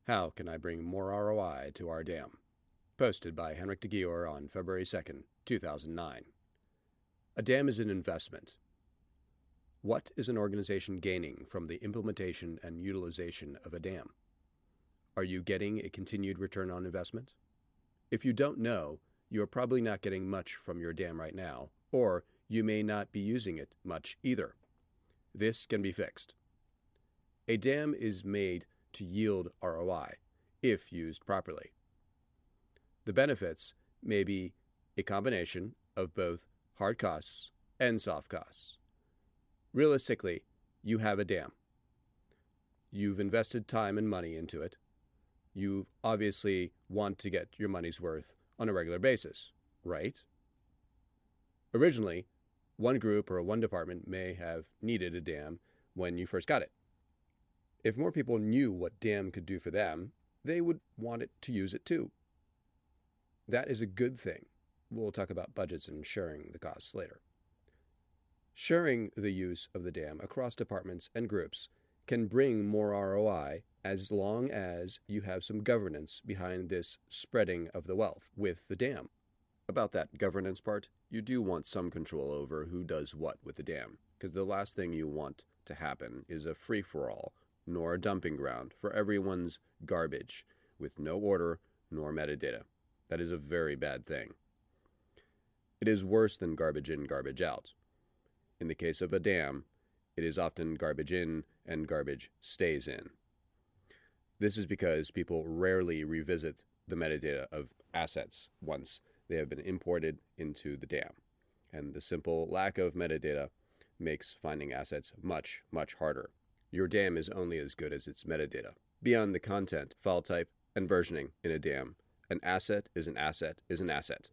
How can I bring more ROI to our dam? Posted by Henrik to Gyor on February 2nd, 2009. A dam is an investment. What is an organization gaining from the implementation and utilization of a dam? Are you getting a continued return on investment? If you don't know, you are probably not getting much from your dam right now, or you may not be using it much either. This can be fixed. A dam is made to yield ROI if used properly. The benefits may be a combination of both hard costs and soft costs. Realistically, you have a dam. You've invested time and money into it. You obviously want to get your money's worth on a regular basis, right? Originally, one group or one department may have needed a dam when you first got it. If more people knew what dam could do for them, they would want it to use it too. That is a good thing. We'll talk about budgets and sharing the costs later. Sharing the use of the dam across departments and groups can bring more ROI as long as you have some governance behind this spreading of the wealth with the dam. About that governance part, you do want some control over who does what with the dam, because the last thing you want to happen is a free-for-all nor a dumping ground for everyone's garbage with no order nor metadata. That is a very bad thing. It is worse than garbage in, garbage out. In the case of a dam, it is often garbage in and garbage stays in. This is because people rarely revisit the metadata of assets once they have been imported into the dam, and the simple lack of metadata makes finding assets much, much harder. Your dam is only as good as its metadata. Beyond the content, file type, and versioning in a dam, an asset is an asset is an asset.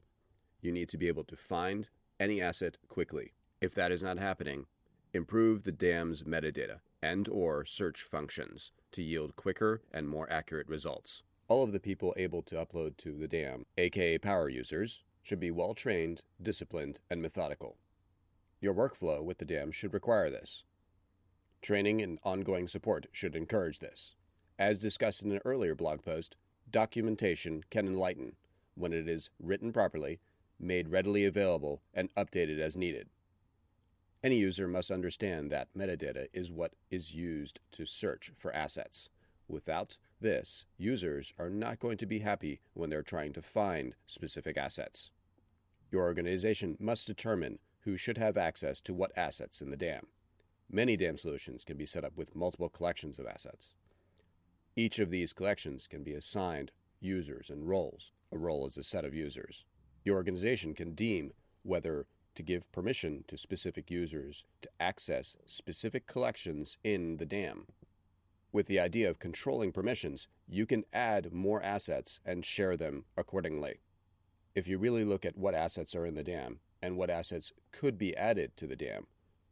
You need to be able to find any asset quickly. If that is not happening, improve the dam's metadata and/or search functions to yield quicker and more accurate results. All of the people able to upload to the dam, aka power users, should be well-trained, disciplined, and methodical. Your workflow with the dam should require this. Training and ongoing support should encourage this. As discussed in an earlier blog post, documentation can enlighten when it is written properly, made readily available, and updated as needed. Any user must understand that metadata is what is used to search for assets. Without this, users are not going to be happy when they're trying to find specific assets. Your organization must determine who should have access to what assets in the dam. Many dam solutions can be set up with multiple collections of assets. Each of these collections can be assigned users and roles. A role is a set of users. Your organization can deem whether to give permission to specific users to access specific collections in the dam. With the idea of controlling permissions, you can add more assets and share them accordingly. If you really look at what assets are in the dam and what assets could be added to the dam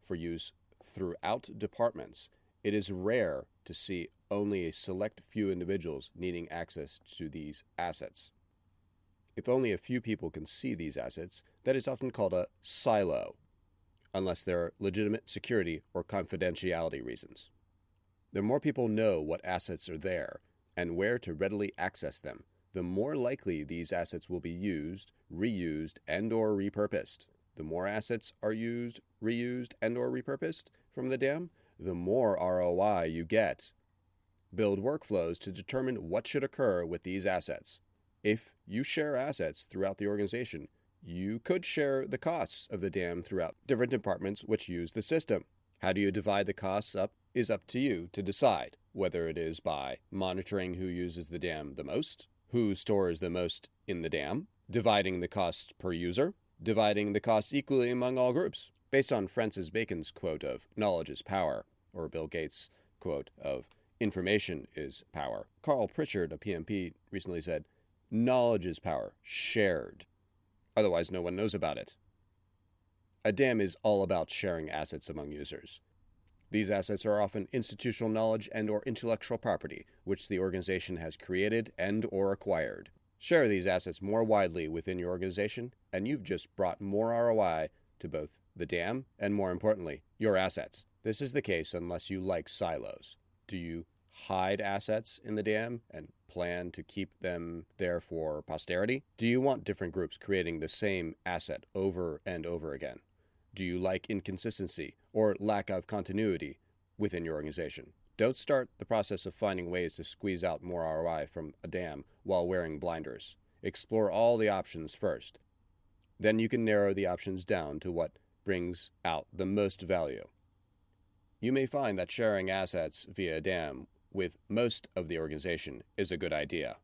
for use throughout departments, it is rare to see only a select few individuals needing access to these assets. If only a few people can see these assets, that is often called a silo, unless there are legitimate security or confidentiality reasons. The more people know what assets are there and where to readily access them, the more likely these assets will be used, reused, and/or repurposed. The more assets are used, reused, and/or repurposed from the dam, the more ROI you get. Build workflows to determine what should occur with these assets. If you share assets throughout the organization, you could share the costs of the dam throughout different departments which use the system. How do you divide the costs up is up to you to decide, whether it is by monitoring who uses the dam the most, who stores the most in the dam, dividing the costs per user, dividing the costs equally among all groups. Based on Francis Bacon's quote of knowledge is power, or Bill Gates' quote of information is power, Carl Pritchard, a PMP, recently said, knowledge is power, shared. Otherwise, no one knows about it. A dam is all about sharing assets among users. These assets are often institutional knowledge and/or intellectual property, which the organization has created and/or acquired. Share these assets more widely within your organization, and you've just brought more ROI to both the dam and, more importantly, your assets. This is the case unless you like silos. Do you hide assets in the dam and plan to keep them there for posterity? Do you want different groups creating the same asset over and over again? Do you like inconsistency or lack of continuity within your organization? Don't start the process of finding ways to squeeze out more ROI from a dam while wearing blinders. Explore all the options first. Then you can narrow the options down to what brings out the most value. You may find that sharing assets via a dam with most of the organization is a good idea.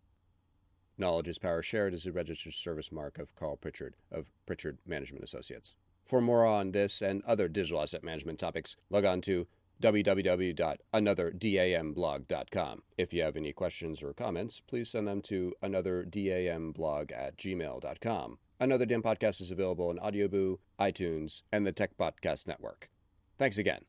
Knowledge is Power Shared is a registered service mark of Carl Pritchard of Pritchard Management Associates. For more on this and other digital asset management topics, log on to www.anotherdamblog.com. If you have any questions or comments, please send them to anotherdamblog@gmail.com. Another Damn Podcast is available on Audioboo, iTunes, and the Tech Podcast Network. Thanks again.